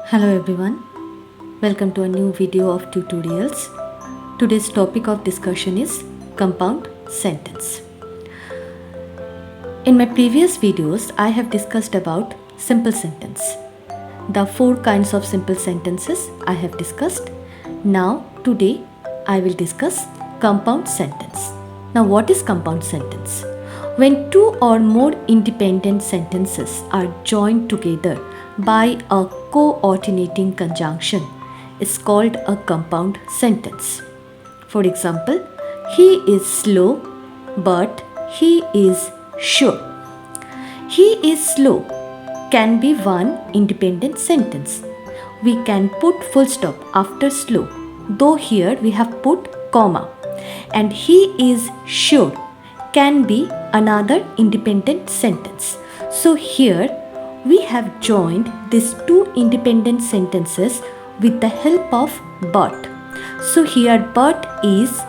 Hello everyone, welcome to a new video of tutorials. Today's topic of discussion is compound sentence. In my previous videos, I have discussed about simple sentence. The four kinds of simple sentences I have discussed. Now today I will discuss compound sentence. Now what is compound sentence? When two or more independent sentences are joined together by a coordinating conjunction is called a compound sentence. For example, he is slow but he is sure. He is slow can be one independent sentence. We can put full stop after slow, though here we have put comma. And he is sure can be another independent sentence. So here we have joined these two independent sentences with the help of but. So here but is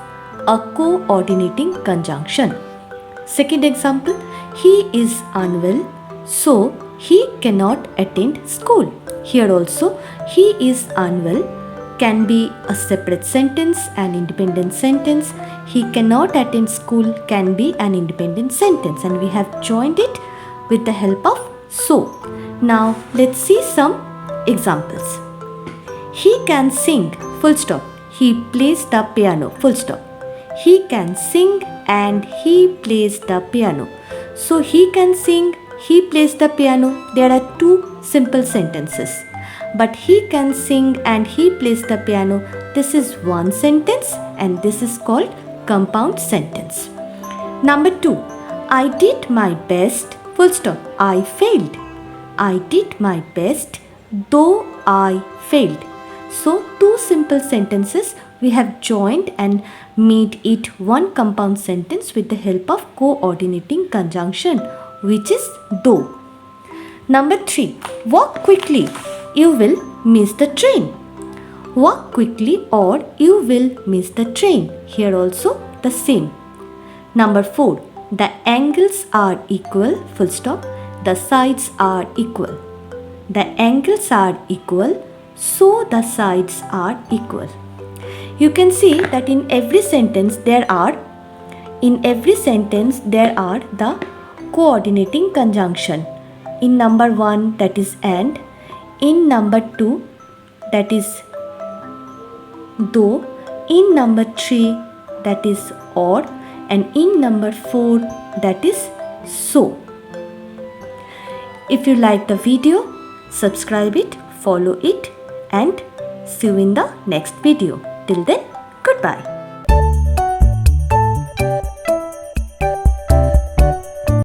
a coordinating conjunction. Second example, he is unwell, so he cannot attend school. Here also, he is unwell can be a separate sentence, an independent sentence. He cannot attend school can be an independent sentence, and we have joined it with the help of so. Now let's see some examples. He can sing, full stop. He plays the piano, full stop. He can sing and he plays the piano. So he can sing, he plays the piano. There are two simple sentences. But he can sing and he plays the piano. This is one sentence and this is called compound sentence. Number 2. I did my best, full stop. I failed. I did my best, though I failed. So two simple sentences we have joined and made it one compound sentence with the help of coordinating conjunction, which is though. Number 3. Walk quickly, you will miss the train. Walk quickly or you will miss the train. Here also the same. Number 4. The angles are equal, full stop. The sides are equal. The angles are equal, so the sides are equal. You can see that in every sentence there are the coordinating conjunction. In number 1 that is and, in number 2 that is though, in number 3 that is or, and in number 4 that is so. If you like the video, subscribe it, follow it, and see you in the next video. Till then, goodbye.